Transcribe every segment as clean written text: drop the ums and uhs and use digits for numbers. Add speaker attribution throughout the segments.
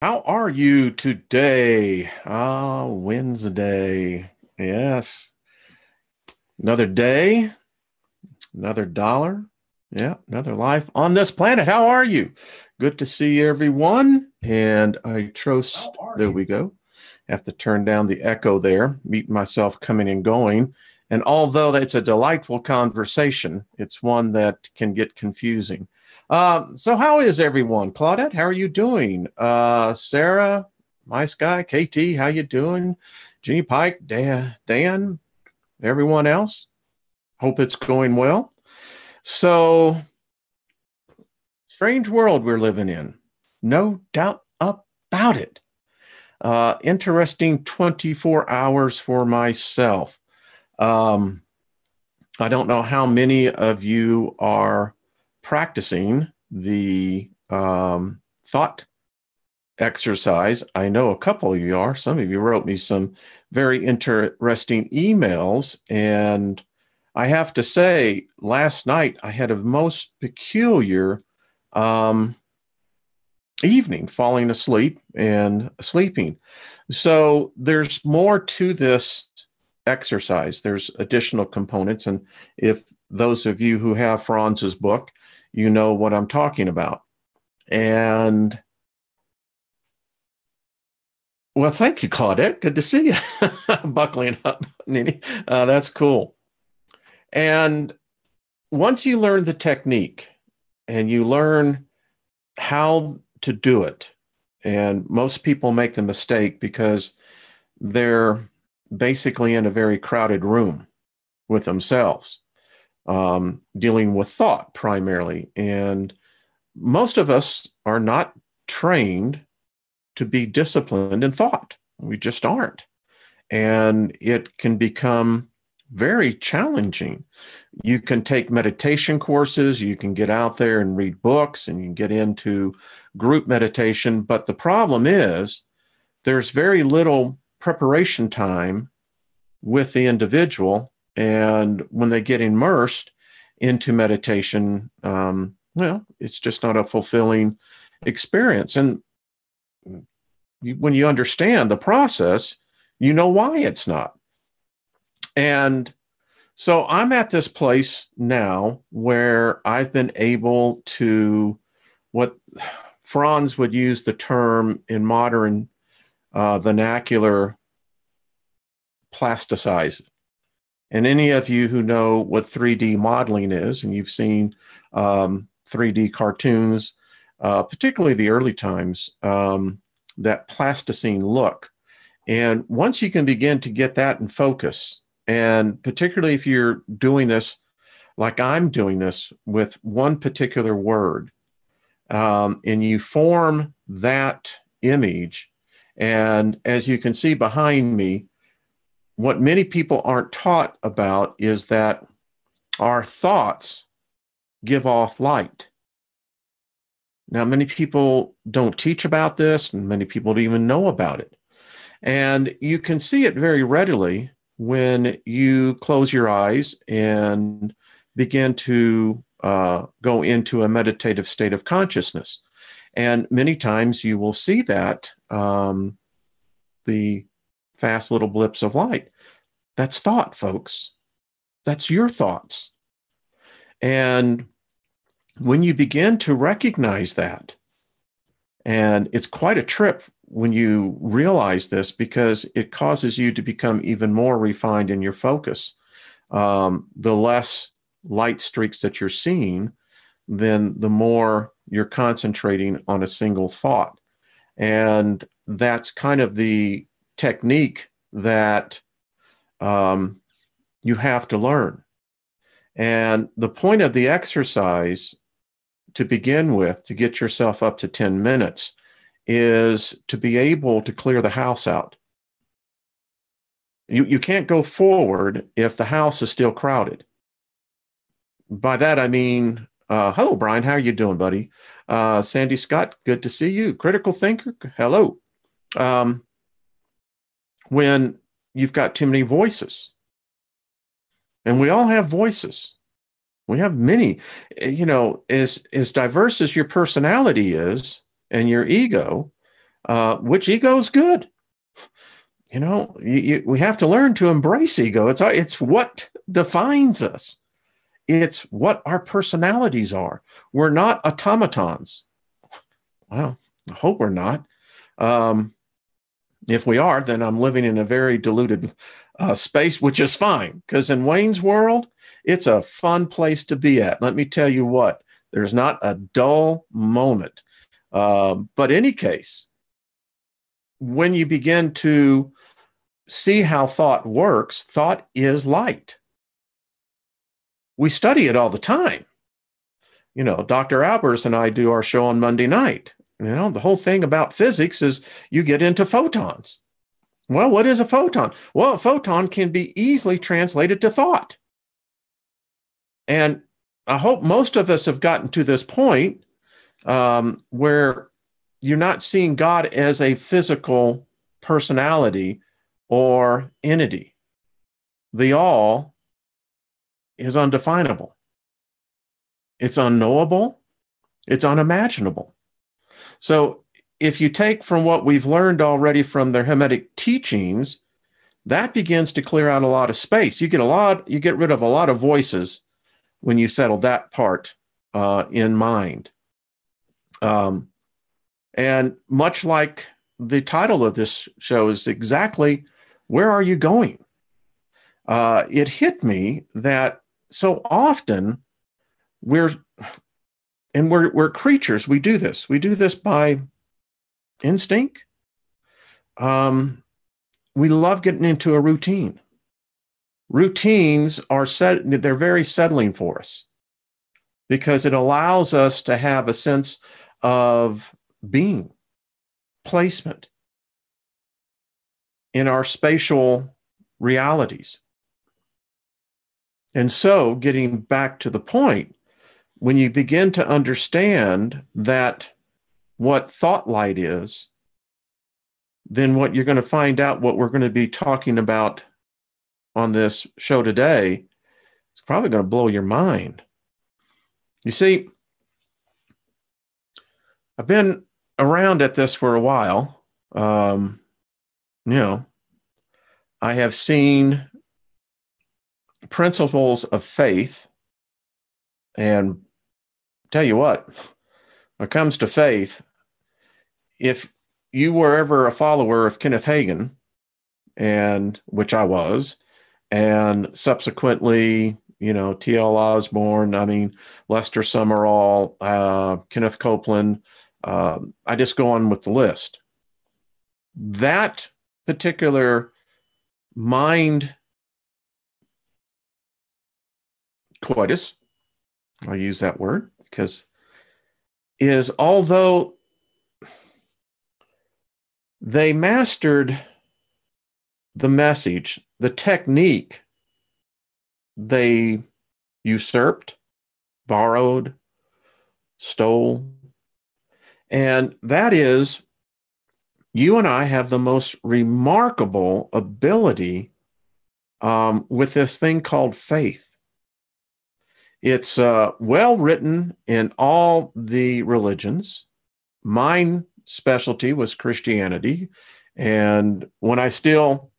Speaker 1: How are you today? Wednesday. Yes. Another day, another dollar. Yeah, another life on this planet. How are you? Good to see everyone. And I trust, there we go. Have to turn down the echo there, meet myself coming and going. And although it's a delightful conversation, it's one that can get confusing. So how is everyone? Claudette, how are you doing? Sarah, my guy, KT, how you doing? Jeannie Pike, Dan, everyone else? Hope it's going well. So, strange world we're living in. No doubt about it. Interesting 24 hours for myself. Um, I don't know how many of you are practicing the thought exercise. I know a couple of you are. Some of you wrote me some very interesting emails. And I have to say, last night I had a most peculiar um, evening, falling asleep and sleeping. So there's more to this exercise. There's additional components. And if those of you who have Franz's book, you know what I'm talking about. And well, thank you, Claudette. Good to see you. Buckling up, Nini. That's cool. And once you learn the technique and you learn how to do it, and most people make the mistake because they're basically in a very crowded room with themselves, dealing with thought primarily. And most of us are not trained to be disciplined in thought. We just aren't. And it can become very challenging. You can take meditation courses, you can get out there and read books, and you can get into group meditation. But the problem is there's very little preparation time with the individual. And when they get immersed into meditation, well, it's just not a fulfilling experience. And when you understand the process, you know why it's not. And so I'm at this place now where I've been able to, what Franz would use the term in modern vernacular, plasticize. And any of you who know what 3D modeling is, and you've seen 3D cartoons, particularly the early times, that plasticine look. And once you can begin to get that in focus, and particularly if you're doing this like I'm doing this with one particular word, and you form that image, and as you can see behind me, what many people aren't taught about is that our thoughts give off light. Now, many people don't teach about this, and many people don't even know about it. And you can see it very readily when you close your eyes and begin to go into a meditative state of consciousness. And many times you will see that the fast little blips of light. That's thought, folks. That's your thoughts. And when you begin to recognize that, and it's quite a trip when you realize this because it causes you to become even more refined in your focus. The less light streaks that you're seeing, then the more you're concentrating on a single thought. And that's kind of the technique that you have to learn. And the point of the exercise to begin with, to get yourself up to 10 minutes, is to be able to clear the house out. You can't go forward if the house is still crowded. By that, I mean, hello, Brian. How are you doing, buddy? Sandy Scott, good to see you. Critical thinker, hello. When you've got too many voices, and we all have voices. We have many, as diverse as your personality is and your ego, which ego is good. You know, we have to learn to embrace ego. It's what defines us. It's what our personalities are. We're not automatons. Well, I hope we're not. If we are, then I'm living in a very diluted space, which is fine, because in Wayne's world, it's a fun place to be at. Let me tell you what, there's not a dull moment. But in any case, when you begin to see how thought works, thought is light. We study it all the time. You know, Dr. Albers and I do our show on Monday night. You know, the whole thing about physics is you get into photons. Well, what is a photon? Well, a photon can be easily translated to thought. And I hope most of us have gotten to this point where you're not seeing God as a physical personality or entity. The all is undefinable. It's unknowable. It's unimaginable. So if you take from what we've learned already from the Hermetic teachings, that begins to clear out a lot of space. You get rid of a lot of voices when you settle that part in mind. And much like the title of this show is exactly, where are you going? It hit me that so often we're creatures. We do this. We do this by instinct. We love getting into a routine. Routines they're very settling for us because it allows us to have a sense of being, placement in our spatial realities. And so, getting back to the point, when you begin to understand that what thought light is, then what you're going to find out, what we're going to be talking about on this show today, it's probably going to blow your mind. You see, I've been around at this for a while. I have seen principles of faith, and tell you what, when it comes to faith, if you were ever a follower of Kenneth Hagin, and which I was, and subsequently, T.L. Osborne, Lester Summerall, Kenneth Copeland, I just go on with the list. That particular mind coitus, I'll use that word, because although they mastered the message, the technique, they usurped, borrowed, stole. And that is, you and I have the most remarkable ability with this thing called faith. It's well written in all the religions. Mine specialty was Christianity. And when I still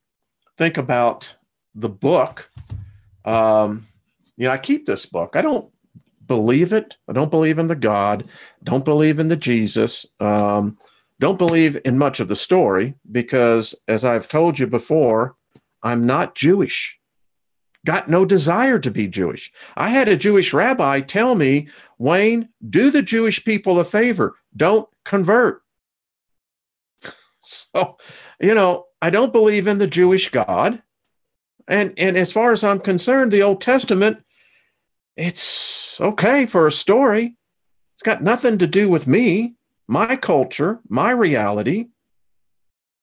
Speaker 1: think about the book, I keep this book. I don't believe it. I don't believe in the God. Don't believe in the Jesus. Don't believe in much of the story because, as I've told you before, I'm not Jewish. Got no desire to be Jewish. I had a Jewish rabbi tell me, Wayne, do the Jewish people a favor. Don't convert. So, I don't believe in the Jewish God. And as far as I'm concerned, the Old Testament, it's okay for a story. It's got nothing to do with me, my culture, my reality.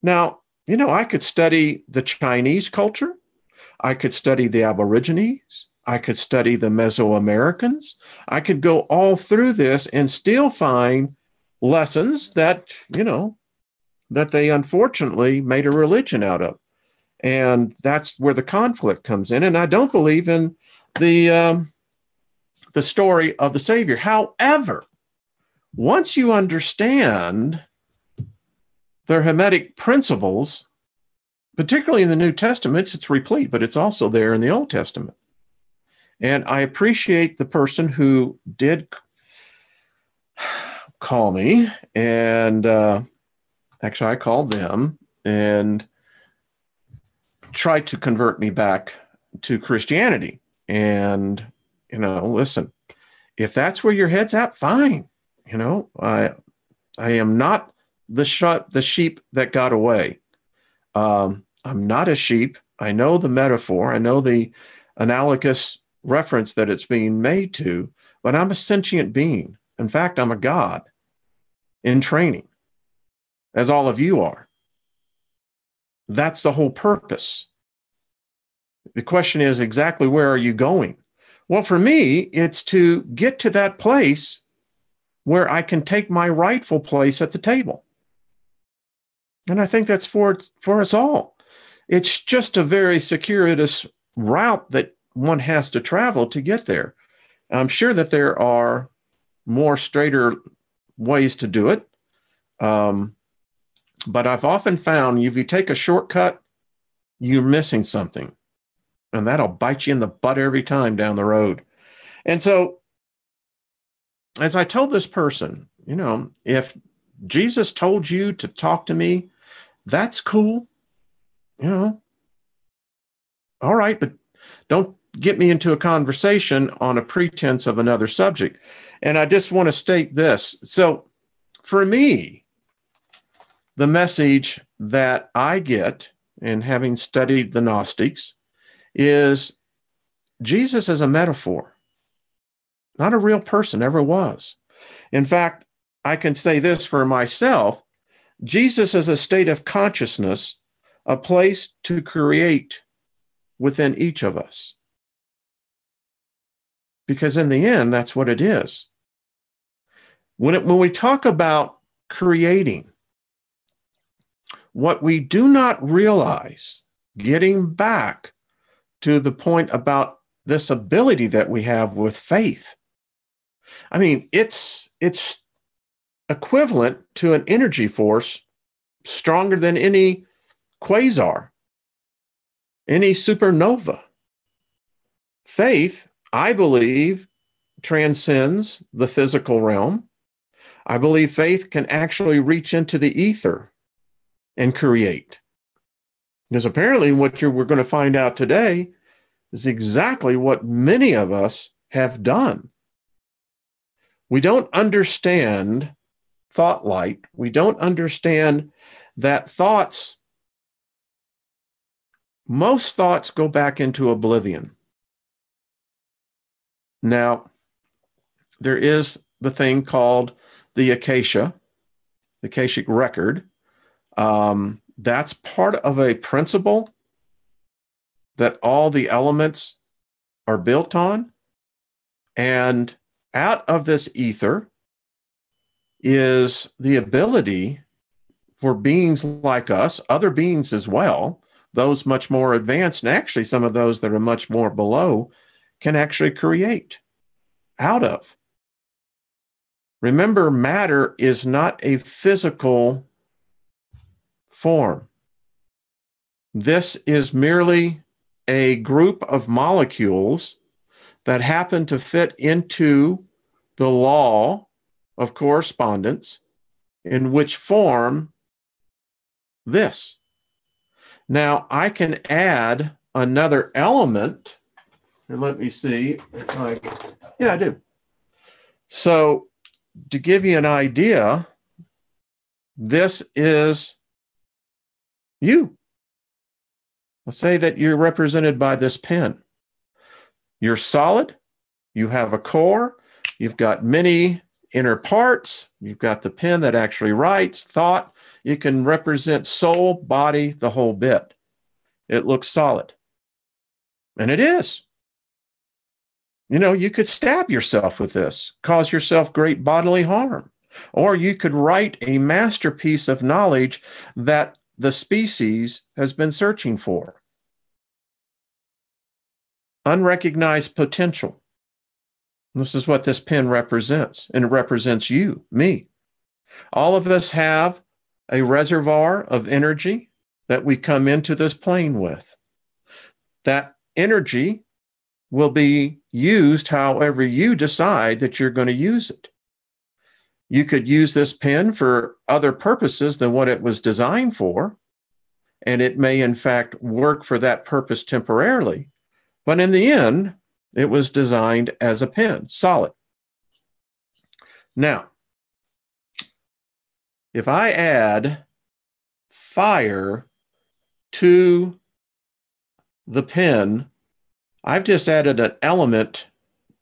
Speaker 1: Now, I could study the Chinese culture. I could study the Aborigines. I could study the Mesoamericans. I could go all through this and still find lessons that, that they unfortunately made a religion out of. And that's where the conflict comes in. And I don't believe in the story of the Savior. However, once you understand Their Hermetic principles, particularly in the New Testament, it's replete, but it's also there in the Old Testament. And I appreciate the person who did call me, and actually I called them and tried to convert me back to Christianity. And, listen, if that's where your head's at, fine. I am not the sheep that got away. I'm not a sheep. I know the metaphor. I know the analogous reference that it's being made to, but I'm a sentient being. In fact, I'm a God in training, as all of you are. That's the whole purpose. The question is exactly where are you going? Well, for me, it's to get to that place where I can take my rightful place at the table. And I think that's for us all. It's just a very circuitous route that one has to travel to get there. I'm sure that there are more straighter ways to do it. But I've often found if you take a shortcut, you're missing something. And that'll bite you in the butt every time down the road. And so, as I told this person, if Jesus told you to talk to me, that's cool. All right, but don't get me into a conversation on a pretense of another subject. And I just want to state this. So, for me, the message that I get in having studied the Gnostics is Jesus is a metaphor, not a real person, ever was. In fact, I can say this for myself. Jesus is a state of consciousness, a place to create within each of us. Because in the end, that's what it is. When we talk about creating, what we do not realize, getting back to the point about this ability that we have with faith. I mean, it's equivalent to an energy force stronger than any quasar, any supernova. Faith, I believe, transcends the physical realm. I believe faith can actually reach into the ether and create. Because apparently what we're going to find out today is exactly what many of us have done. We don't understand thought light. We don't understand that most thoughts go back into oblivion. Now, there is the thing called the Akashic record. That's part of a principle that all the elements are built on. And out of this ether is the ability for beings like us, other beings as well, those much more advanced, and actually some of those that are much more below, can actually create out of. Remember, matter is not a physical form. This is merely a group of molecules that happen to fit into the law of correspondence, in which form this. Now, I can add another element, and let me see. Yeah, I do. So, to give you an idea, this is you. Let's say that you're represented by this pen. You're solid. You have a core. You've got many inner parts. You've got the pen that actually writes, thought. You can represent soul, body, the whole bit. It looks solid. And it is. You could stab yourself with this, cause yourself great bodily harm. Or you could write a masterpiece of knowledge that the species has been searching for. Unrecognized potential. This is what this pen represents, and it represents you, me. All of us have a reservoir of energy that we come into this plane with. That energy will be used however you decide that you're going to use it. You could use this pen for other purposes than what it was designed for, and it may in fact work for that purpose temporarily, but in the end, it was designed as a pen, solid. Now, if I add fire to the pen, I've just added an element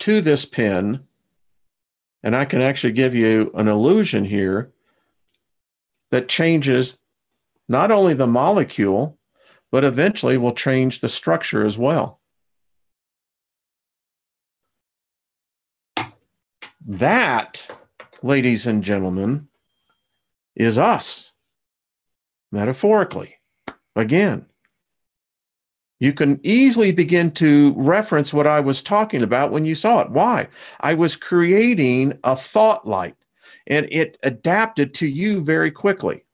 Speaker 1: to this pen, and I can actually give you an illusion here that changes not only the molecule, but eventually will change the structure as well. That, ladies and gentlemen, is us, metaphorically. Again, you can easily begin to reference what I was talking about when you saw it. Why? I was creating a thought light, and it adapted to you very quickly.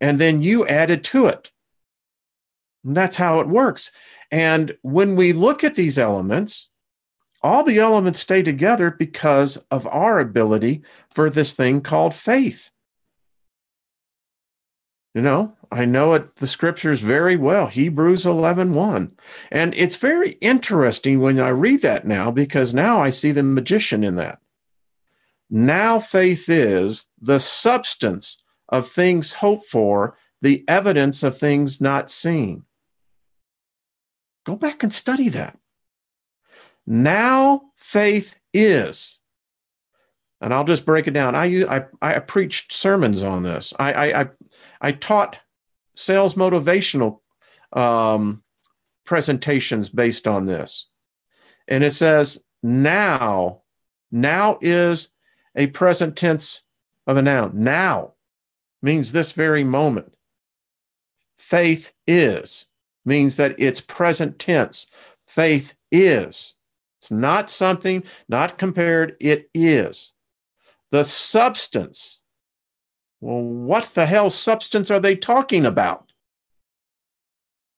Speaker 1: And then you added to it. And that's how it works. And when we look at these elements, all the elements stay together because of our ability for this thing called faith. You know, I know it, the scriptures very well, Hebrews 11:1. And it's very interesting when I read that now, because now I see the magician in that. Now faith is the substance of things hoped for, the evidence of things not seen. Go back and study that. Now faith is, and I'll just break it down. I preached sermons on this. I taught sales motivational presentations based on this. And it says now. Now is a present tense of a noun. Now means this very moment. Faith is means that it's present tense. Faith is. It's not something, not compared. It is. The substance. Well, what the hell substance are they talking about?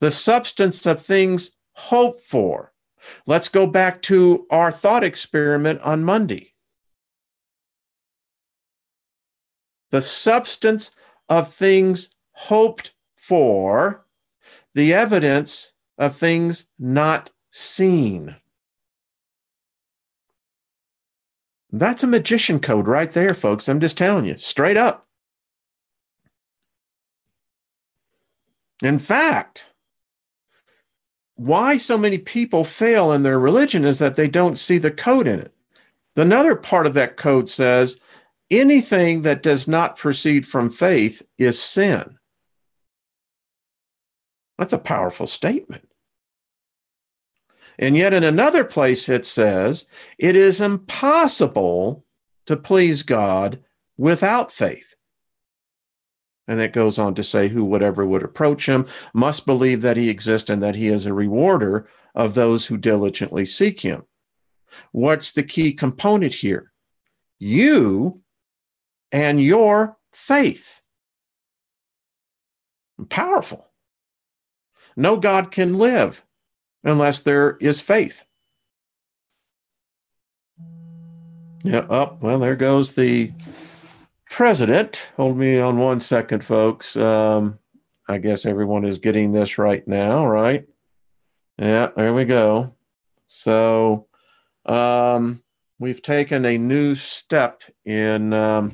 Speaker 1: The substance of things hoped for. Let's go back to our thought experiment on Monday. The substance of things hoped for, the evidence of things not seen. That's a magician code right there, folks. I'm just telling you, straight up. In fact, why so many people fail in their religion is that they don't see the code in it. Another part of that code says, anything that does not proceed from faith is sin. That's a powerful statement. And yet in another place it says, it is impossible to please God without faith. And it goes on to say, whoever would approach him must believe that he exists and that he is a rewarder of those who diligently seek him. What's the key component here? You and your faith. Powerful. No God can live unless there is faith. Yeah, oh, well, there goes the president. Hold me on one second, folks. I guess everyone is getting this right now, right? Yeah, there we go. So we've taken a new step in, well,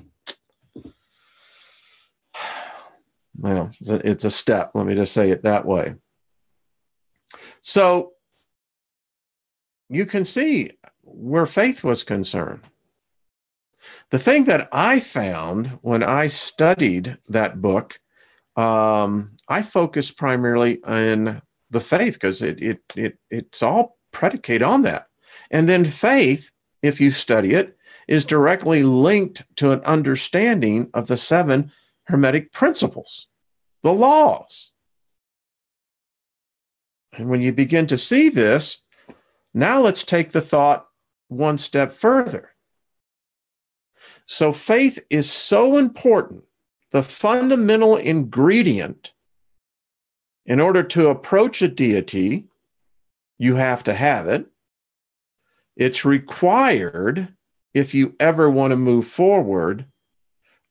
Speaker 1: it's a step. Let me just say it that way. So you can see where faith was concerned. The thing that I found when I studied that book, I focused primarily on the faith because it's all predicated on that. And then faith, if you study it, is directly linked to an understanding of the 7 Hermetic principles, the laws. And when you begin to see this, now let's take the thought one step further. So faith is so important the fundamental ingredient in order to approach a deity. You have to have it. It's required if you ever want to move forward,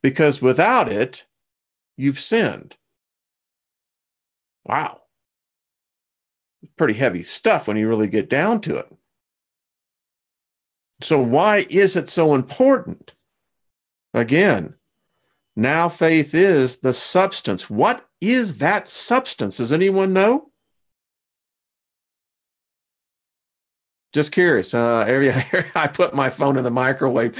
Speaker 1: because without it, you've sinned. Wow. Pretty heavy stuff when you really get down to it. So why is it so important? Again, now faith is the substance. What is that substance? Does anyone know? Just curious. I put my phone in the microwave.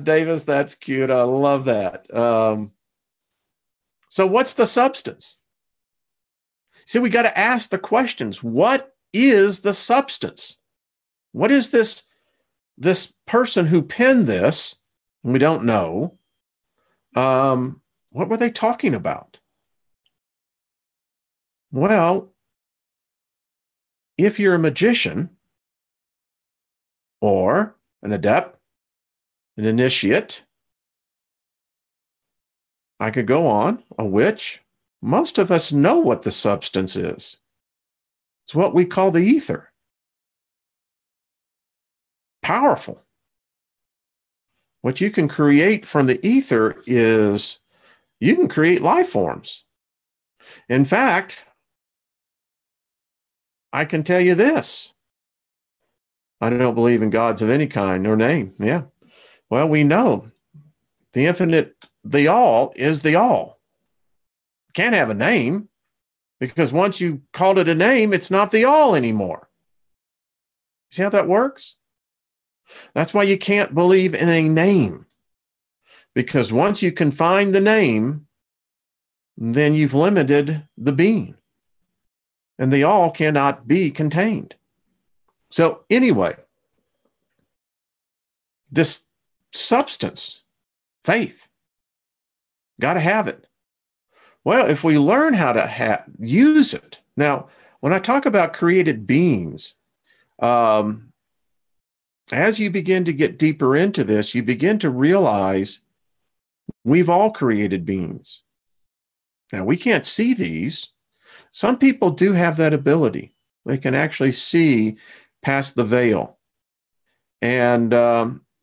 Speaker 1: Davis, that's cute. I love that. So what's the substance? See, we got to ask the questions. What is the substance? What is this person who penned this? We don't know. What were they talking about? Well, if you're a magician or an adept, an initiate, I could go on, a witch, most of us know what the substance is. It's what we call the ether. Powerful. What you can create from the ether is you can create life forms. In fact, I can tell you this. I don't believe in gods of any kind or name. Yeah. Well, we know the infinite, the all is the all. Can't have a name, because once you called it a name, it's not the all anymore. See how that works? That's why you can't believe in a name, because once you confine the name, then you've limited the being, and the all cannot be contained. So anyway, this substance, faith, got to have it. Well, if we learn how to use it. Now, when I talk about created beings, as you begin to get deeper into this, you begin to realize we've all created beings. Now, we can't see these. Some people do have that ability. They can actually see past the veil. And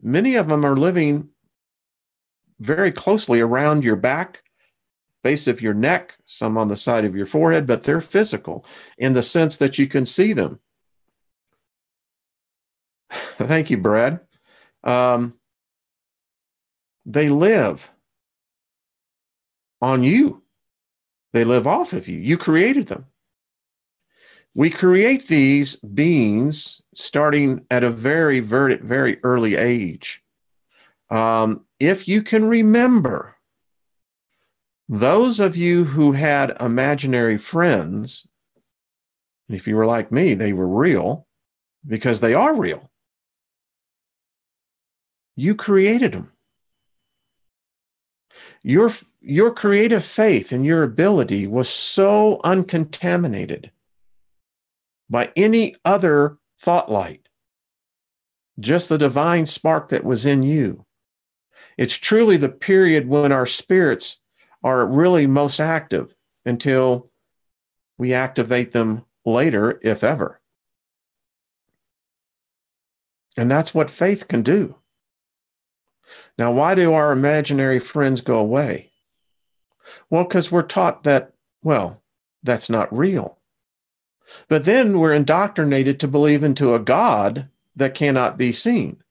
Speaker 1: many of them are living very closely around your back, base of your neck, some on the side of your forehead, but they're physical in the sense that you can see them. Thank you, Brad. They live on you. They live off of you. You created them. We create these beings starting at a very, very, very early age. If you can remember, those of you who had imaginary friends, if you were like me, they were real, because they are real. You created them. Your creative faith and your ability was so uncontaminated by any other thought light, just the divine spark that was in you. It's truly the period when our spirits are really most active until we activate them later, if ever. And that's what faith can do. Now, why do our imaginary friends go away? Well, because we're taught that, well, that's not real. But then we're indoctrinated to believe into a God that cannot be seen,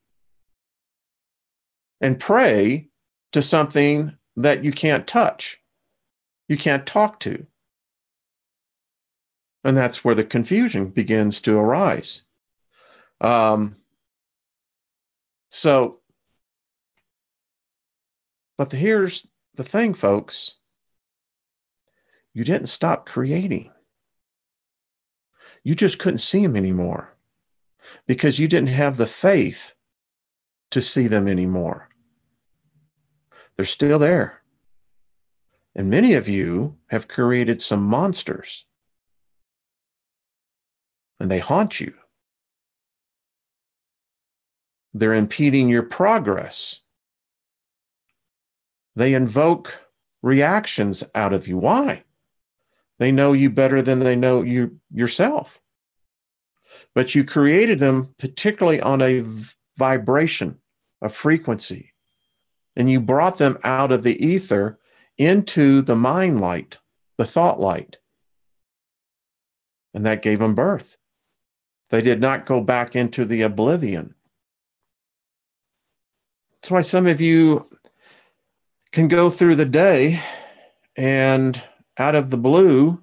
Speaker 1: and pray to something that you can't touch, you can't talk to. And that's where the confusion begins to arise. But here's the thing, folks. You didn't stop creating. You just couldn't see them anymore because you didn't have the faith to see them anymore. They're still there. And many of you have created some monsters, and they haunt you. They're impeding your progress. They invoke reactions out of you. Why? They know you better than they know you yourself. But you created them particularly on a vibration, a frequency, and you brought them out of the ether into the mind light, the thought light. And that gave them birth. They did not go back into the oblivion. That's why some of you can go through the day and out of the blue,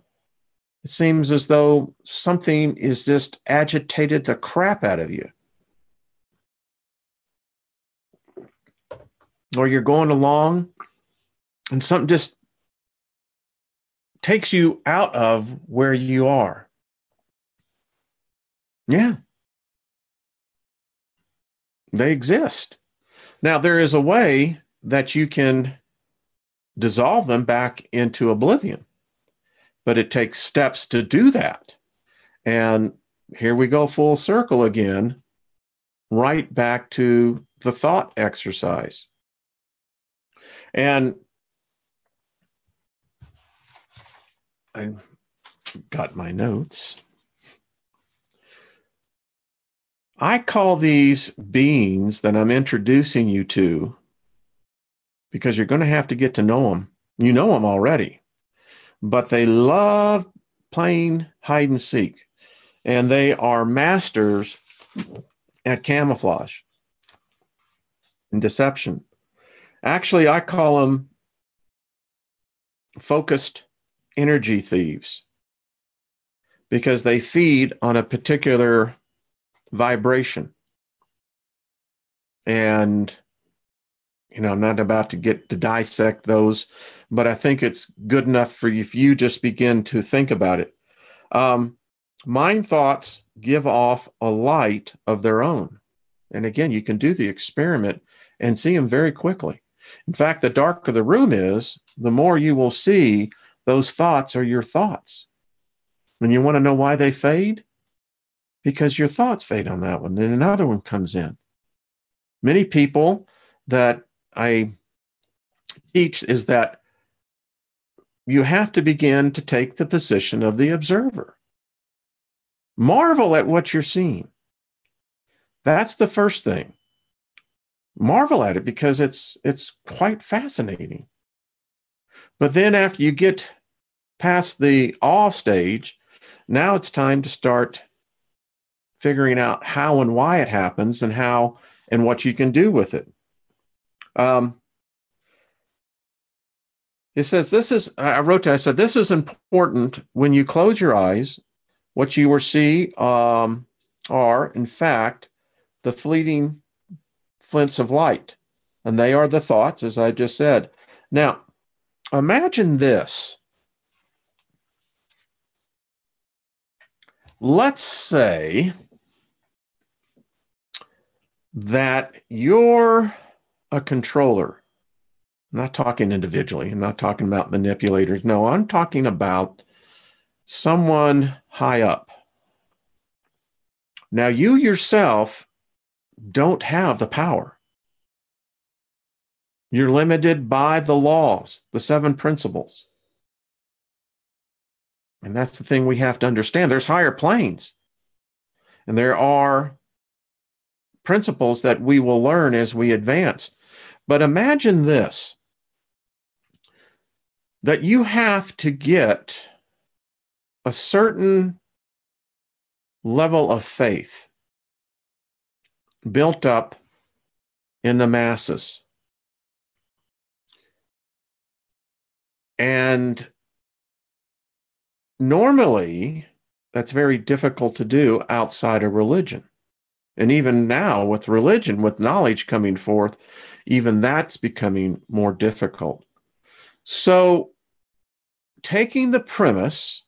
Speaker 1: it seems as though something is just agitated the crap out of you. Or you're going along and something just takes you out of where you are. Yeah. They exist. Now, there is a way that you can dissolve them back into oblivion, but it takes steps to do that. And here we go full circle again, right back to the thought exercise. And I got my notes. I call these beings that I'm introducing you to, because you're going to have to get to know them. You know them already, but they love playing hide and seek, and they are masters at camouflage and deception. Actually, I call them focused energy thieves, because they feed on a particular vibration. And, I'm not about to get to dissect those, but I think it's good enough for you if you just begin to think about it. Mind thoughts give off a light of their own. And again, you can do the experiment and see them very quickly. In fact, the darker the room is, the more you will see those thoughts are your thoughts. And you want to know why they fade? Because your thoughts fade on that one, then another one comes in. Many people that I teach is that you have to begin to take the position of the observer. Marvel at what you're seeing. That's the first thing. Marvel at it, because it's quite fascinating. But then after you get past the awe stage, now it's time to start figuring out how and why it happens, and how and what you can do with it. It says, I said, this is important. When you close your eyes, what you will see are, in fact, the fleeting flints of light. And they are the thoughts, as I just said. Now, imagine this. Let's say that you're a controller. I'm not talking individually. I'm not talking about manipulators. No, I'm talking about someone high up. Now, you yourself don't have the power. You're limited by the laws, the 7 principles. And that's the thing we have to understand. There's higher planes. And there are principles that we will learn as we advance. But imagine this, that you have to get a certain level of faith built up in the masses. And normally, that's very difficult to do outside of religion. And even now, with religion, with knowledge coming forth, even that's becoming more difficult. So, taking the premise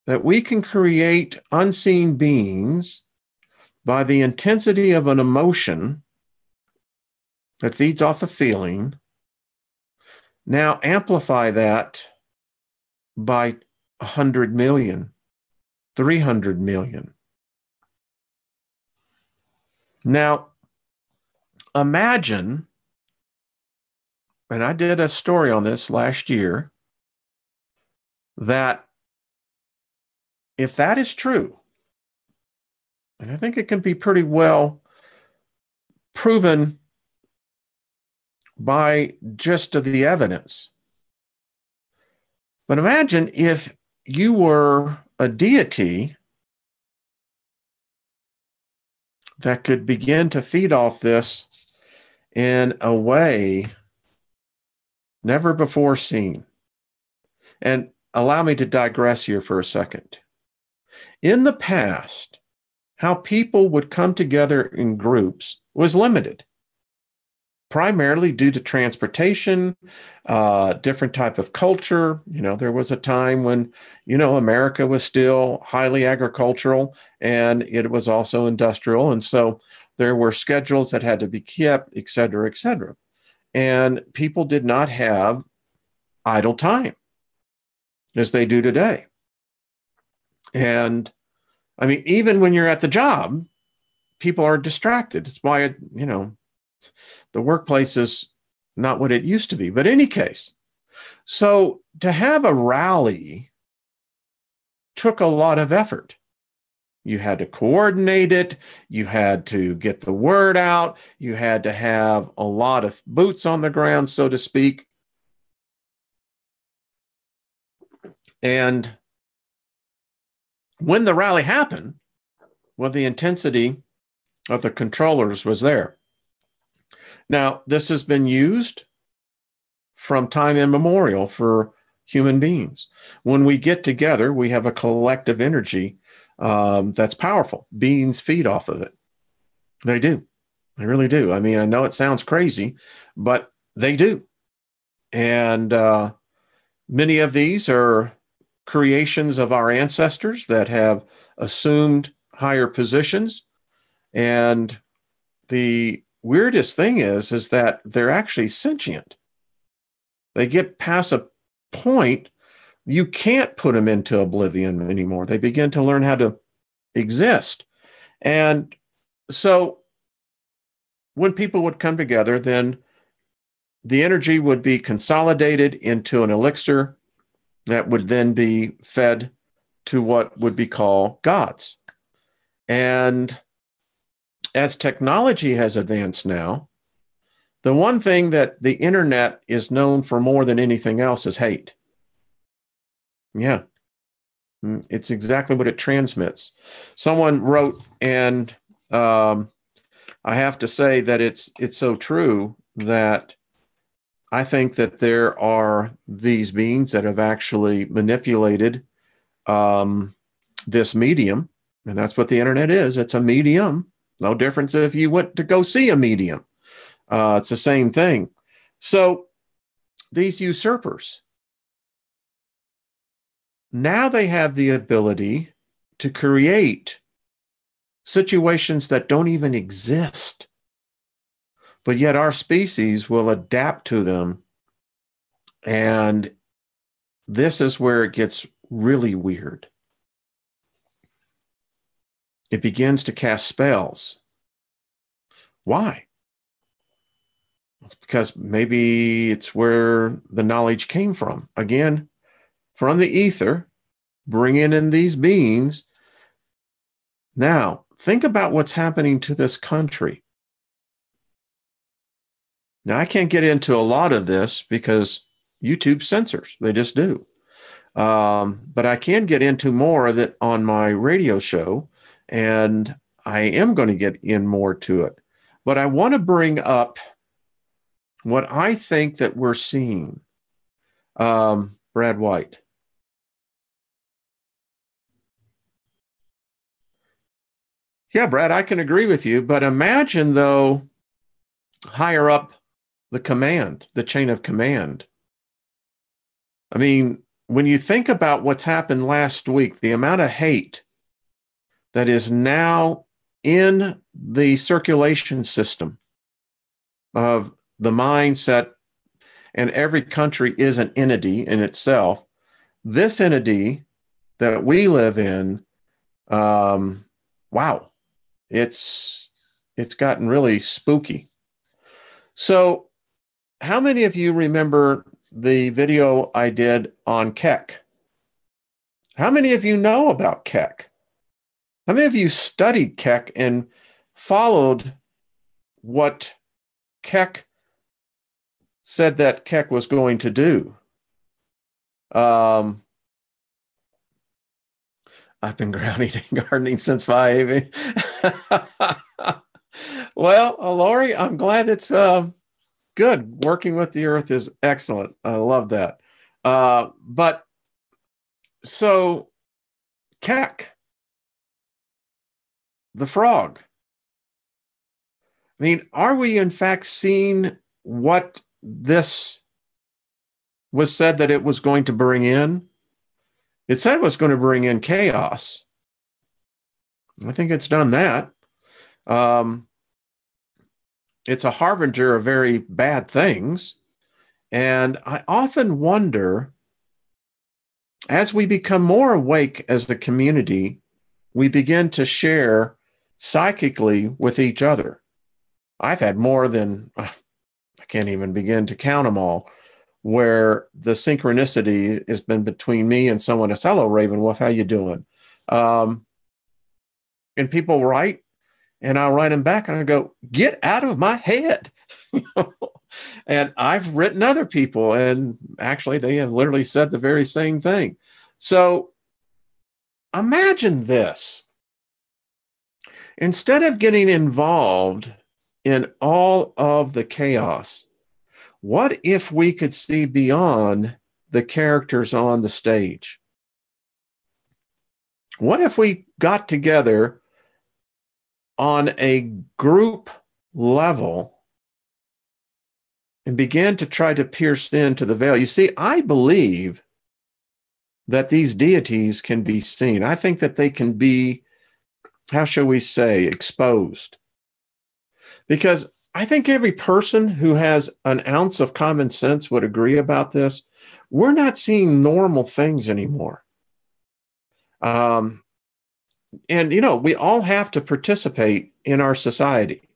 Speaker 1: that we can create unseen beings by the intensity of an emotion that feeds off a feeling, now amplify that by 100 million, 300 million. Now, imagine and I did a story on this last year, that if that is true, and I think it can be pretty well proven by just the evidence. But imagine if you were a deity that could begin to feed off this in a way never before seen. And allow me to digress here for a second. In the past, how people would come together in groups was limited, primarily due to transportation, different type of culture. There was a time when, America was still highly agricultural and it was also industrial. And so there were schedules that had to be kept, et cetera, et cetera. And people did not have idle time as they do today. And I mean, even when you're at the job, people are distracted. It's why, the workplace is not what it used to be. But in any case, so to have a rally took a lot of effort. You had to coordinate it. You had to get the word out. You had to have a lot of boots on the ground, so to speak. And when the rally happened, well, the intensity of the controllers was there. Now, this has been used from time immemorial for human beings. When we get together, we have a collective energy that's powerful. Beings feed off of it. They do. They really do. I mean, I know it sounds crazy, but they do. And many of these are creations of our ancestors that have assumed higher positions. And the weirdest thing is that they're actually sentient. They get past a point, you can't put them into oblivion anymore. They begin to learn how to exist. And so when people would come together, then the energy would be consolidated into an elixir that would then be fed to what would be called gods. And as technology has advanced now, the one thing that the internet is known for more than anything else is hate. Yeah, it's exactly what it transmits. Someone wrote, and I have to say that it's so true, that I think that there are these beings that have actually manipulated this medium, and that's what the internet is. It's a medium. No difference if you went to go see a medium. It's the same thing. So these usurpers, now they have the ability to create situations that don't even exist. But yet our species will adapt to them. And this is where it gets really weird. It begins to cast spells. Why? It's because maybe it's where the knowledge came from. Again, from the ether, bringing in these beings. Now, think about what's happening to this country. Now, I can't get into a lot of this because YouTube censors. They just do. But I can get into more of it on my radio show, and I am going to get in more to it. But I want to bring up what I think that we're seeing. Brad White. Yeah, Brad, I can agree with you. But imagine, though, higher up the chain of command. I mean, when you think about what's happened last week, the amount of hate that is now in the circulation system of the mindset, and every country is an entity in itself. This entity that we live in, wow, it's gotten really spooky. So how many of you remember the video I did on Keck? How many of you know about Keck? How many of you studied Keck and followed what Keck said that Keck was going to do? I've been ground eating gardening since 5. Well, Lori, I'm glad it's good. Working with the earth is excellent. I love that. But so Keck, the frog. I mean, are we in fact seeing what this was said that it was going to bring in? It said it was going to bring in chaos. I think it's done that. It's a harbinger of very bad things. And I often wonder, as we become more awake as a community, we begin to share psychically with each other. I've had more than, I can't even begin to count them all, where the synchronicity has been between me and someone else. Hello, Ravenwolf, how you doing? And people write, and I'll write them back, and I go, get out of my head. And I've written other people, and actually they have literally said the very same thing. So imagine this. Instead of getting involved in all of the chaos, what if we could see beyond the characters on the stage? What if we got together on a group level and began to try to pierce into the veil? You see, I believe that these deities can be seen. I think that they can be, how shall we say, exposed. Because I think every person who has an ounce of common sense would agree about this. We're not seeing normal things anymore. And, we all have to participate in our society.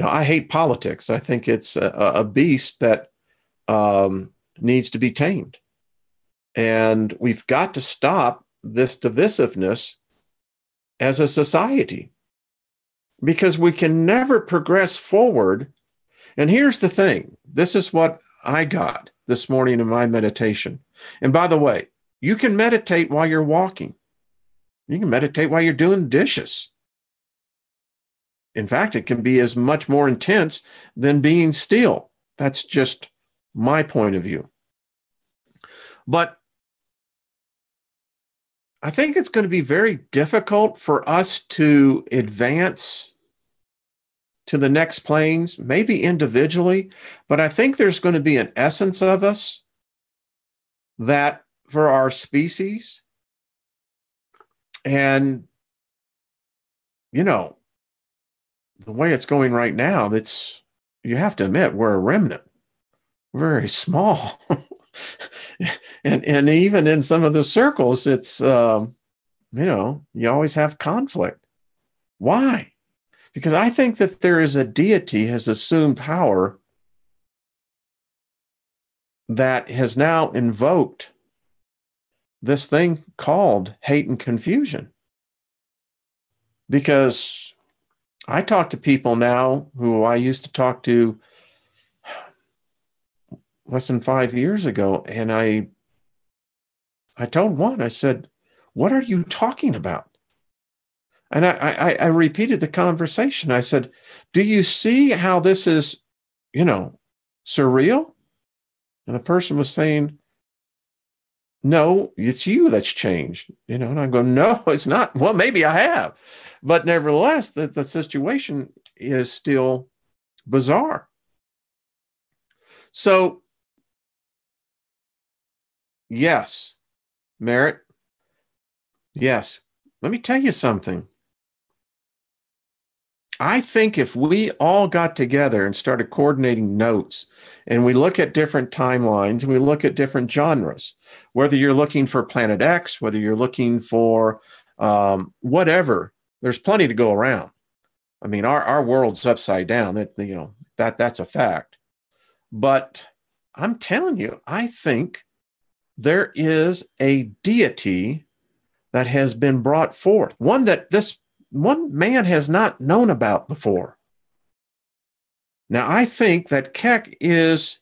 Speaker 1: I hate politics. I think it's a beast that needs to be tamed. And we've got to stop this divisiveness as a society, because we can never progress forward. And here's the thing. This is what I got this morning in my meditation. And by the way, you can meditate while you're walking. You can meditate while you're doing dishes. In fact, it can be as much more intense than being still. That's just my point of view. But I think it's going to be very difficult for us to advance to the next planes, maybe individually, but I think there's going to be an essence of us that for our species. And, the way it's going right now, you have to admit, we're a remnant. We're very small. and even in some of the circles, it's, you always have conflict. Why? Because I think that there is a deity has assumed power that has now invoked this thing called hate and confusion. Because I talk to people now who I used to talk to less than 5 years ago, and I told one, I said, what are you talking about? And I repeated the conversation. I said, do you see how this is, surreal? And the person was saying, no, it's you that's changed. And I go, no, it's not. Well, maybe I have. But nevertheless, the situation is still bizarre. So, yes, Merritt, yes. Let me tell you something. I think if we all got together and started coordinating notes, and we look at different timelines and we look at different genres, whether you're looking for Planet X, whether you're looking for whatever, there's plenty to go around. I mean, our world's upside down. That's a fact. But I'm telling you, I think there is a deity that has been brought forth, one that this one man has not known about before. Now, I think that Keck is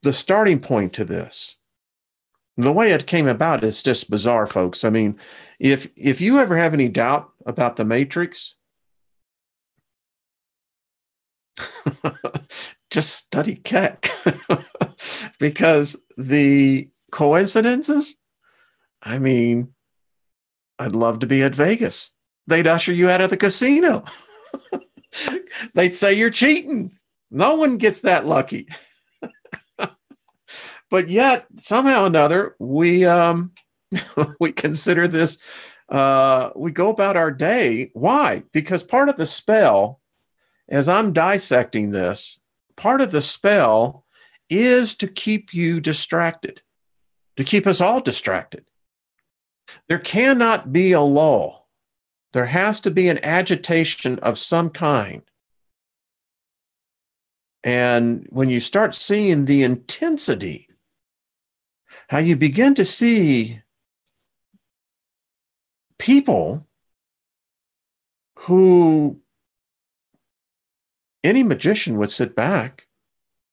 Speaker 1: the starting point to this. The way it came about is just bizarre, folks. I mean, if you ever have any doubt about the Matrix, just study Keck. Because the coincidences, I mean, I'd love to be at Vegas. They'd usher you out of the casino. They'd say you're cheating. No one gets that lucky. But yet, somehow or another, we we consider this. We go about our day. Why? Because part of the spell, as I'm dissecting this, part of the spell is to keep you distracted, to keep us all distracted. There cannot be a lull. There has to be an agitation of some kind. And when you start seeing the intensity, how you begin to see people who any magician would sit back,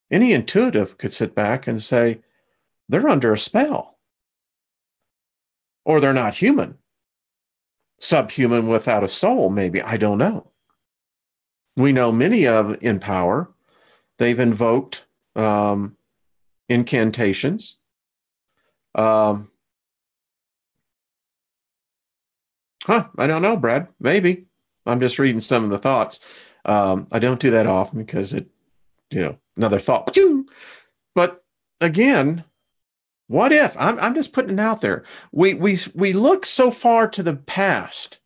Speaker 1: any intuitive could sit back and say, they're under a spell, or they're not human, subhuman without a soul, maybe. I don't know. We know many of in power, they've invoked incantations. I don't know, Brad. Maybe. I'm just reading some of the thoughts. I don't do that often because another thought. But again, what if? I'm just putting it out there. We look so far to the past,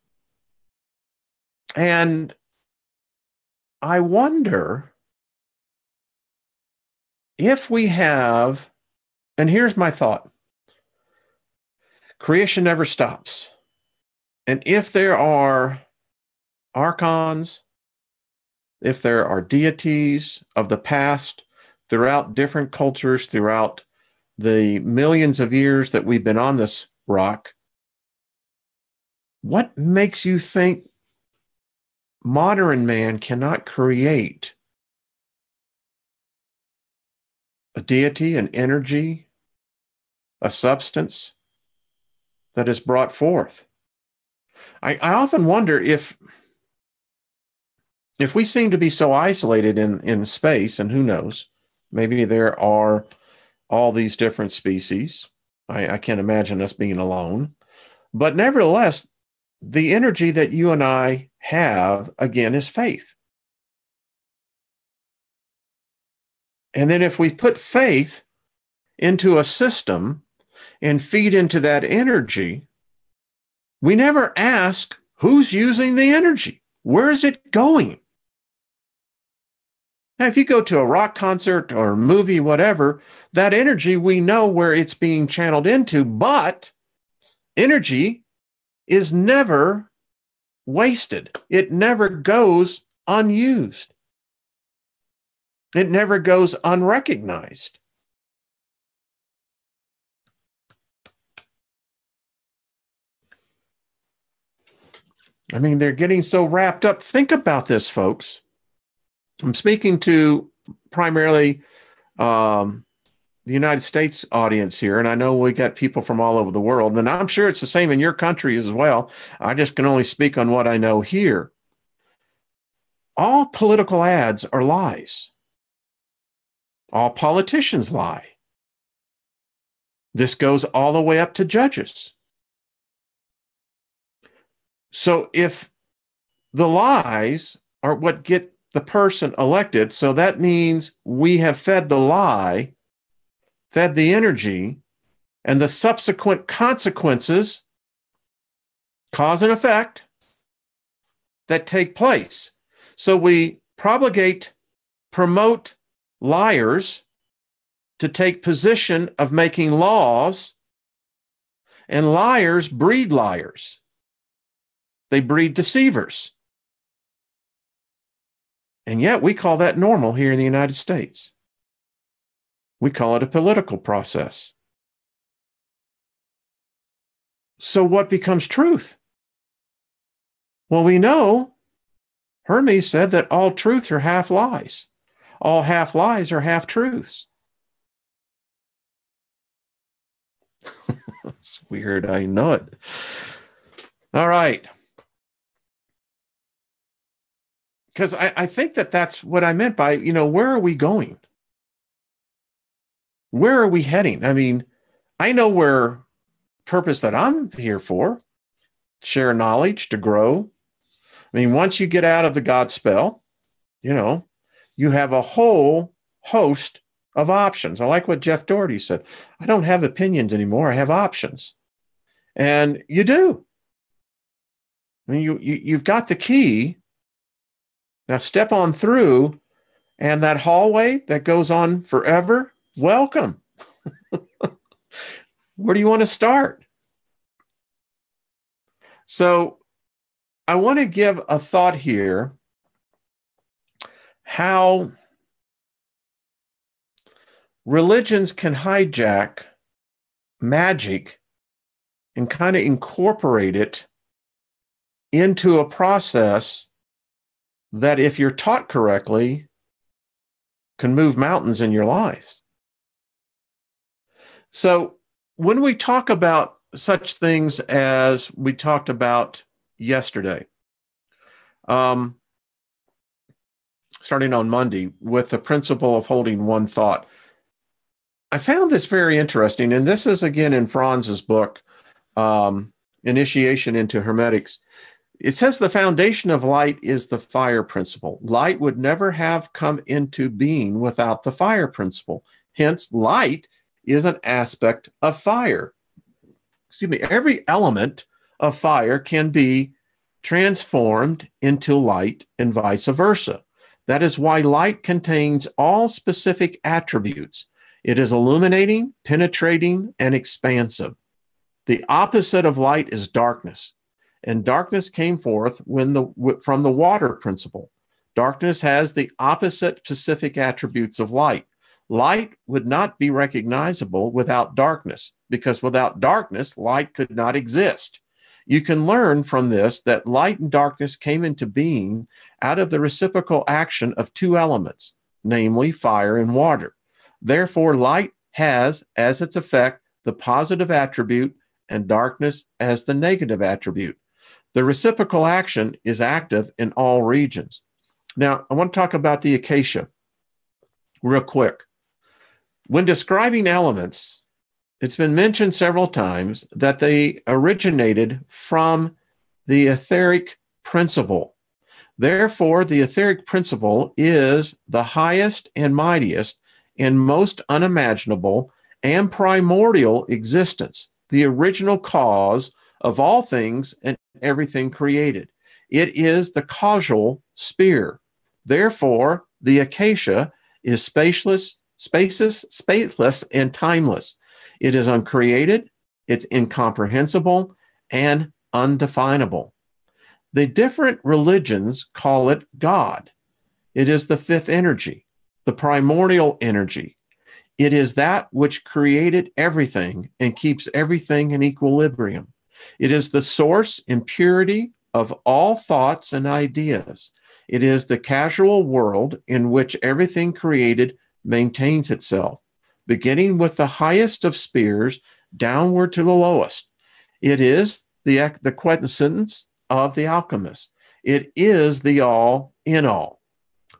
Speaker 1: and I wonder if we have, and here's my thought. Creation never stops. And if there are archons, if there are deities of the past throughout different cultures, throughout the millions of years that we've been on this rock, what makes you think modern man cannot create a deity, an energy, a substance that is brought forth? I often wonder if we seem to be so isolated in space, and who knows, maybe there are all these different species. I can't imagine us being alone. But nevertheless, the energy that you and I have, again, is faith. And then if we put faith into a system and feed into that energy, we never ask who's using the energy. Where is it going? Now, if you go to a rock concert or a movie, whatever, that energy, we know where it's being channeled into, but energy is never wasted. It never goes unused. It never goes unrecognized. I mean, they're getting so wrapped up. Think about this, folks. I'm speaking to primarily the United States audience here, and I know we got people from all over the world, and I'm sure it's the same in your country as well. I just can only speak on what I know here. All political ads are lies. All politicians lie. This goes all the way up to judges. So if the lies are what get the person elected, so that means we have fed the lie, fed the energy, and the subsequent consequences, cause and effect, that take place. So we promote liars to take position of making laws, and liars breed liars. They breed deceivers. And yet we call that normal here in the United States. We call it a political process. So what becomes truth? Well, we know Hermes said that all truth are half lies. All half lies are half truths. It's weird. I know it. All right. Because I think that that's what I meant by, where are we going? Where are we heading? I mean, I know where purpose that I'm here for, share knowledge, to grow. I mean, once you get out of the God spell, you have a whole host of options. I like what Jeff Doherty said. I don't have opinions anymore. I have options. And you do. I mean, you've got the key. Now step on through, and that hallway that goes on forever, welcome. Where do you want to start? So I want to give a thought here how religions can hijack magic and kind of incorporate it into a process that, if you're taught correctly, can move mountains in your lives. So when we talk about such things as we talked about yesterday, starting on Monday, with the principle of holding one thought, I found this very interesting. And this is, again, in Franz's book, Initiation into Hermetics. It says the foundation of light is the fire principle. Light would never have come into being without the fire principle. Hence, light is an aspect of fire. Every element of fire can be transformed into light and vice versa. That is why light contains all specific attributes. It is illuminating, penetrating, and expansive. The opposite of light is darkness. And darkness came forth from the water principle. Darkness has the opposite specific attributes of light. Light would not be recognizable without darkness, because without darkness, light could not exist. You can learn from this that light and darkness came into being out of the reciprocal action of two elements, namely fire and water. Therefore, light has as its effect the positive attribute and darkness as the negative attribute. The reciprocal action is active in all regions. Now, I want to talk about the acacia real quick. When describing elements, it's been mentioned several times that they originated from the etheric principle. Therefore, the etheric principle is the highest and mightiest and most unimaginable and primordial existence, the original cause of all things and everything created. It is the causal sphere. Therefore, the acacia is spaceless, and timeless. It is uncreated, it's incomprehensible, and undefinable. The different religions call it God. It is the fifth energy, the primordial energy. It is that which created everything and keeps everything in equilibrium. It is the source and purity of all thoughts and ideas. It is the causal world in which everything created maintains itself, beginning with the highest of spheres downward to the lowest. It is the quintessence of the alchemist. It is the all in all.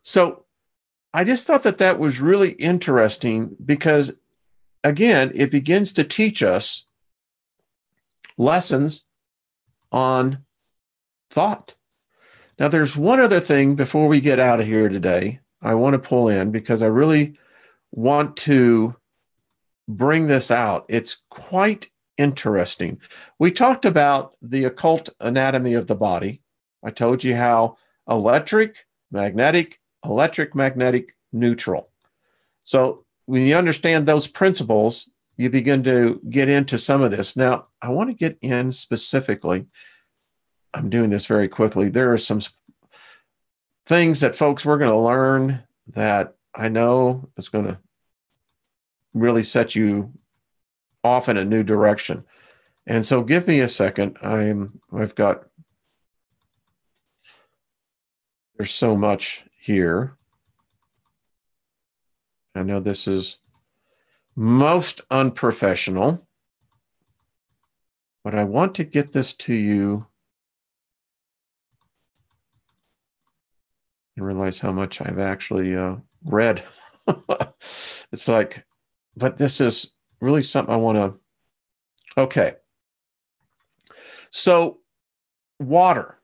Speaker 1: So I just thought that that was really interesting because, again, it begins to teach us lessons on thought. Now, there's one other thing before we get out of here today I want to pull in, because I really want to bring this out. It's quite interesting. We talked about the occult anatomy of the body. I told you how electric, magnetic, neutral. So when you understand those principles, you begin to get into some of this. Now, I want to get in specifically. I'm doing this very quickly. There are some things that, folks, we're going to learn that I know is going to really set you off in a new direction. And so give me a second. There's so much here. I know this is most unprofessional, but I want to get this to you and realize how much I've actually read. It's like, but this is really something I want to. Okay. So, water.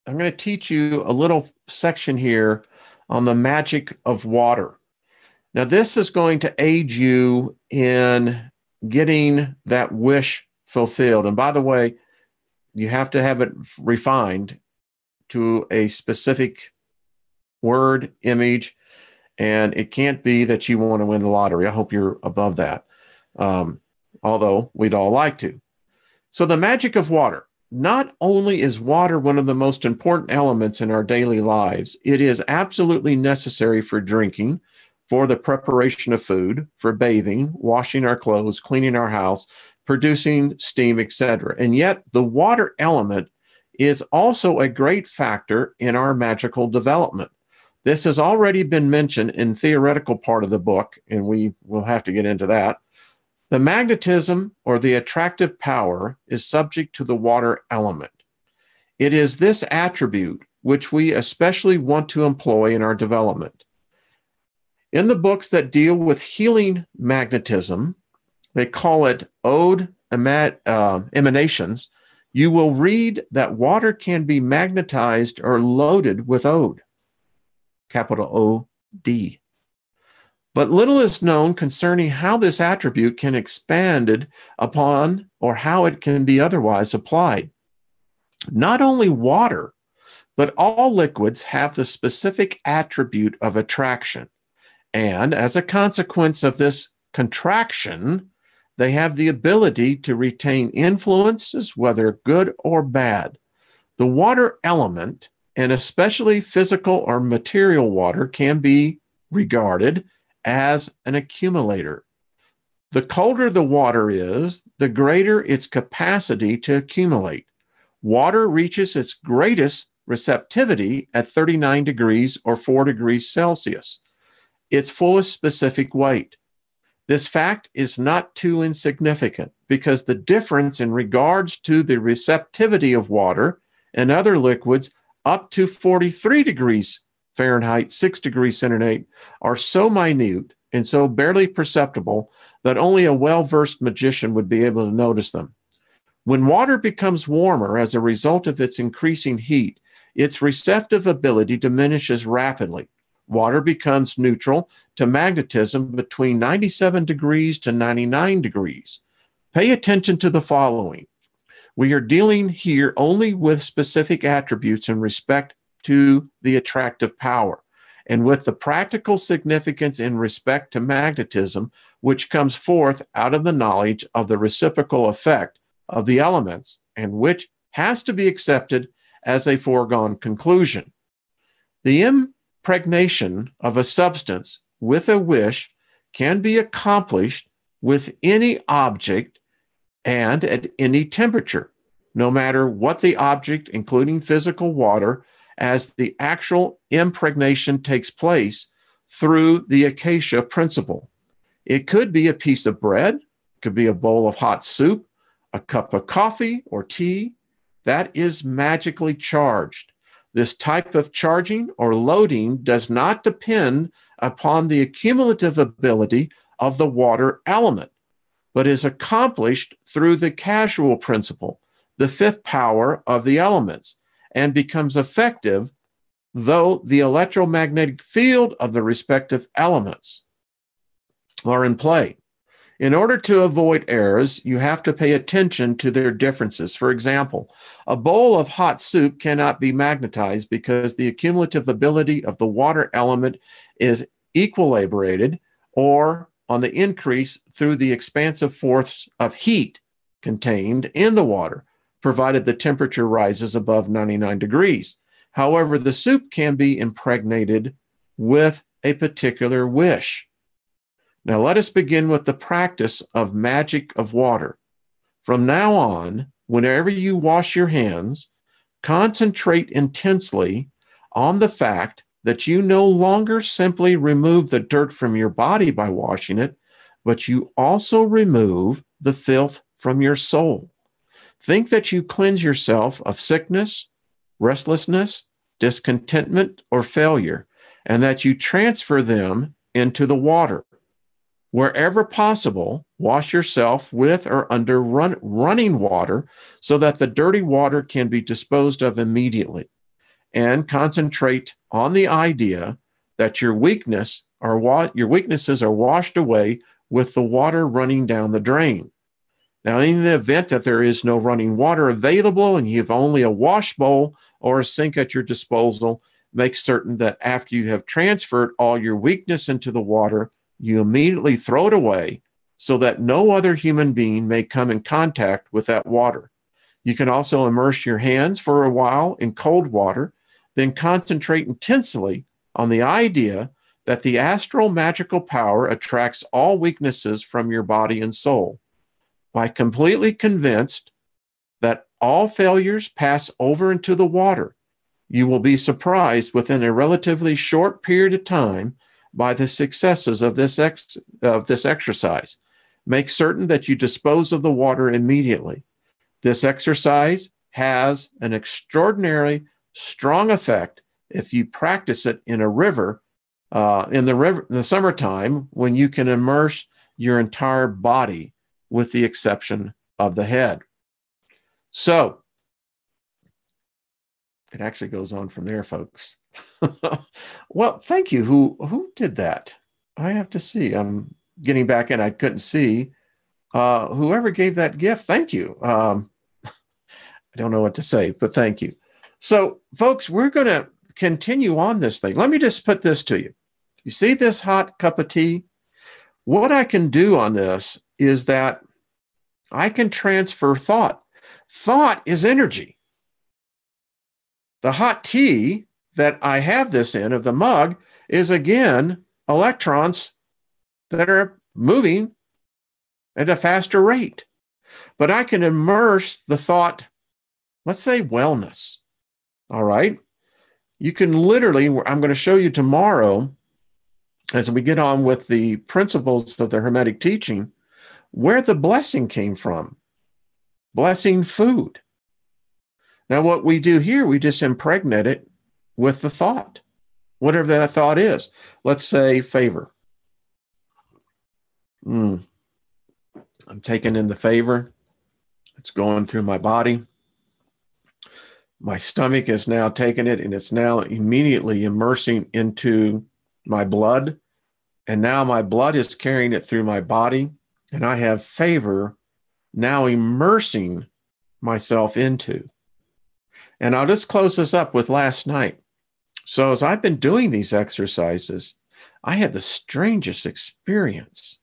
Speaker 1: I'm going to teach you a little section here on the magic of water. Now, this is going to aid you in getting that wish fulfilled. And by the way, you have to have it refined to a specific word, image, and it can't be that you want to win the lottery. I hope you're above that, although we'd all like to. So the magic of water. Not only is water one of the most important elements in our daily lives, it is absolutely necessary for drinking, for the preparation of food, for bathing, washing our clothes, cleaning our house, producing steam, etc. And yet the water element is also a great factor in our magical development. This has already been mentioned in the theoretical part of the book, and we will have to get into that. The magnetism or the attractive power is subject to the water element. It is this attribute which we especially want to employ in our development. In the books that deal with healing magnetism, they call it ode emanations, you will read that water can be magnetized or loaded with ode, capital O-D. But little is known concerning how this attribute can be expanded upon or how it can be otherwise applied. Not only water, but all liquids have the specific attribute of attraction. And as a consequence of this contraction, they have the ability to retain influences, whether good or bad. The water element, and especially physical or material water, can be regarded as an accumulator. The colder the water is, the greater its capacity to accumulate. Water reaches its greatest receptivity at 39 degrees or 4 degrees Celsius, its fullest specific weight. This fact is not too insignificant because the difference in regards to the receptivity of water and other liquids up to 43 degrees Fahrenheit, 6 degrees centigrade, are so minute and so barely perceptible that only a well-versed magician would be able to notice them. When water becomes warmer as a result of its increasing heat, its receptive ability diminishes rapidly. Water becomes neutral to magnetism between 97 degrees to 99 degrees. Pay attention to the following. We are dealing here only with specific attributes in respect to the attractive power, and with the practical significance in respect to magnetism, which comes forth out of the knowledge of the reciprocal effect of the elements, and which has to be accepted as a foregone conclusion. The impregnation of a substance with a wish can be accomplished with any object and at any temperature, no matter what the object, including physical water, as the actual impregnation takes place through the acacia principle. It could be a piece of bread, it could be a bowl of hot soup, a cup of coffee or tea that is magically charged. This type of charging or loading does not depend upon the accumulative ability of the water element, but is accomplished through the casual principle, the fifth power of the elements, and becomes effective though the electromagnetic field of the respective elements are in play. In order to avoid errors, you have to pay attention to their differences. For example, a bowl of hot soup cannot be magnetized because the accumulative ability of the water element is equilibrated or on the increase through the expansive force of heat contained in the water, provided the temperature rises above 99 degrees. However, the soup can be impregnated with a particular wish. Now, let us begin with the practice of magic of water. From now on, whenever you wash your hands, concentrate intensely on the fact that you no longer simply remove the dirt from your body by washing it, but you also remove the filth from your soul. Think that you cleanse yourself of sickness, restlessness, discontentment, or failure, and that you transfer them into the water. Wherever possible, wash yourself with or under running water so that the dirty water can be disposed of immediately. And concentrate on the idea that your weaknesses are washed away with the water running down the drain. Now, in the event that there is no running water available and you have only a wash bowl or a sink at your disposal, make certain that after you have transferred all your weakness into the water, you immediately throw it away so that no other human being may come in contact with that water. You can also immerse your hands for a while in cold water, then concentrate intensely on the idea that the astral magical power attracts all weaknesses from your body and soul. By completely convinced that all failures pass over into the water, you will be surprised within a relatively short period of time by the successes of this exercise. Make certain that you dispose of the water immediately. This exercise has an extraordinarily strong effect if you practice it in a river, in the summertime, when you can immerse your entire body with the exception of the head. So it actually goes on from there, folks. Well, thank you. Who did that? I have to see. I'm getting back in. I couldn't see. Whoever gave that gift, thank you. I don't know what to say, but thank you. So, folks, we're going to continue on this thing. Let me just put this to you. You see this hot cup of tea? What I can do on this is that I can transfer thought. Thought is energy. The hot tea that I have this in, of the mug, is again electrons that are moving at a faster rate. But I can immerse the thought, let's say wellness. All right. You can literally, I'm going to show you tomorrow, as we get on with the principles of the Hermetic teaching, where the blessing came from. Blessing food. Now, what we do here, we just impregnate it with the thought, whatever that thought is. Let's say favor. I'm taking in the favor. It's going through my body. My stomach is now taking it, and it's now immediately immersing into my blood. And now my blood is carrying it through my body, and I have favor now immersing myself into. And I'll just close this up with last night. So as I've been doing these exercises, I had the strangest experience.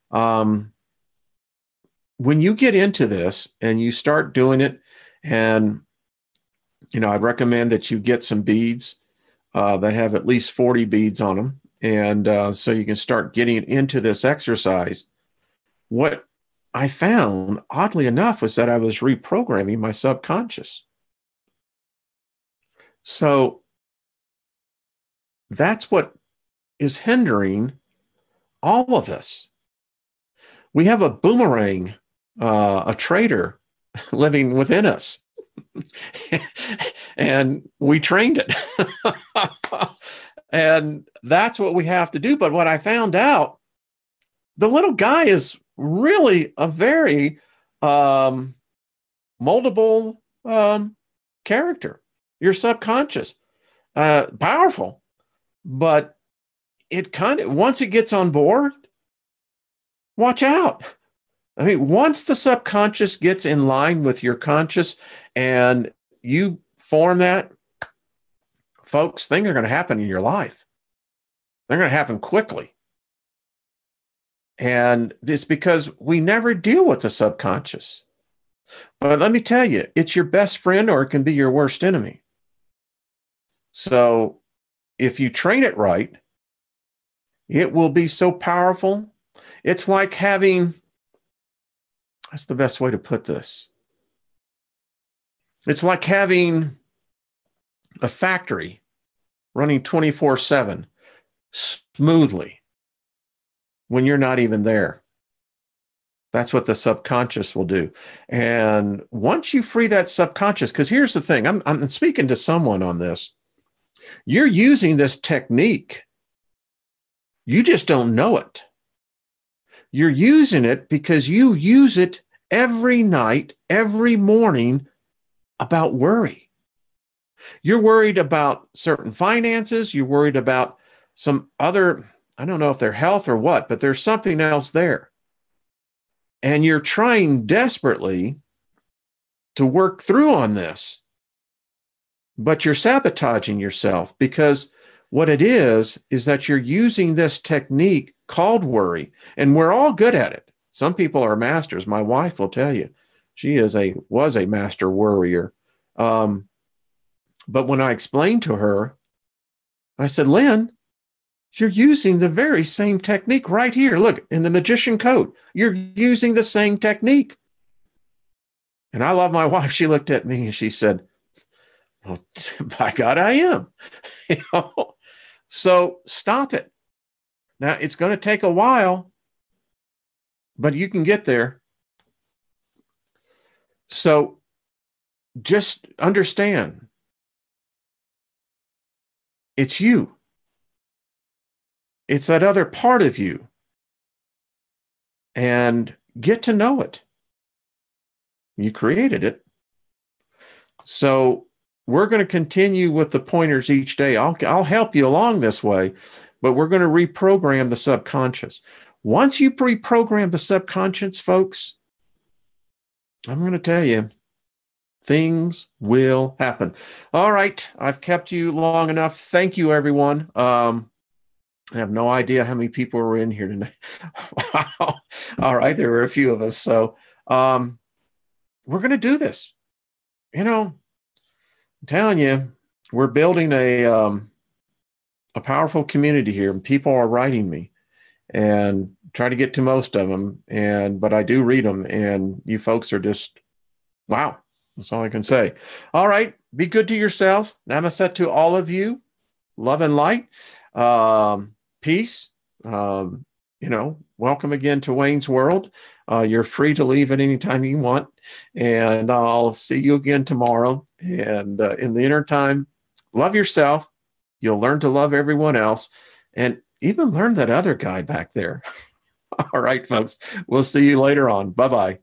Speaker 1: When you get into this and you start doing it, and I recommend that you get some beads that have at least 40 beads on them. And so you can start getting into this exercise. What I found, oddly enough, was that I was reprogramming my subconscious. So that's what is hindering all of us. We have a boomerang, a traitor living within us. And we trained it. And that's what we have to do. But what I found out, the little guy is really a very moldable character. Your subconscious, powerful, but it kind of, once it gets on board, watch out. I mean, once the subconscious gets in line with your conscious and you form that, folks, things are going to happen in your life. They're going to happen quickly. And it's because we never deal with the subconscious. But let me tell you, it's your best friend or it can be your worst enemy. So if you train it right, it will be so powerful. It's like having, that's the best way to put this. It's like having a factory running 24/7 smoothly when you're not even there. That's what the subconscious will do. And once you free that subconscious, because here's the thing, I'm speaking to someone on this. You're using this technique. You just don't know it. You're using it because you use it every night, every morning about worry. You're worried about certain finances. You're worried about some other, I don't know if they're health or what, but there's something else there. And you're trying desperately to work through on this, but you're sabotaging yourself, because what it is that you're using this technique called worry, and we're all good at it. Some people are masters. My wife will tell you, she was a master worrier. But when I explained to her, I said, Lynn, you're using the very same technique right here. Look, in the Magician Code, you're using the same technique. And I love my wife. She looked at me and she said, well, by God, I am. You know? So stop it. Now, it's going to take a while, but you can get there. So just understand, it's you. It's that other part of you. And get to know it. You created it. So we're going to continue with the pointers each day. I'll help you along this way, but we're going to reprogram the subconscious. Once you reprogram the subconscious, folks, I'm going to tell you, things will happen. All right. I've kept you long enough. Thank you, everyone. I have no idea how many people were in here tonight. Wow. All right. There were a few of us. So we're going to do this. You know, I'm telling you, we're building a powerful community here, and people are writing me, and try to get to most of them. But I do read them, and you folks are just, wow. That's all I can say. All right. Be good to yourselves. Namaste to all of you. Love and light. Peace. Welcome again to Wayne's World. You're free to leave at any time you want. And I'll see you again tomorrow. And in the inner time, love yourself. You'll learn to love everyone else. And even learn that other guy back there. All right, folks. We'll see you later on. Bye-bye.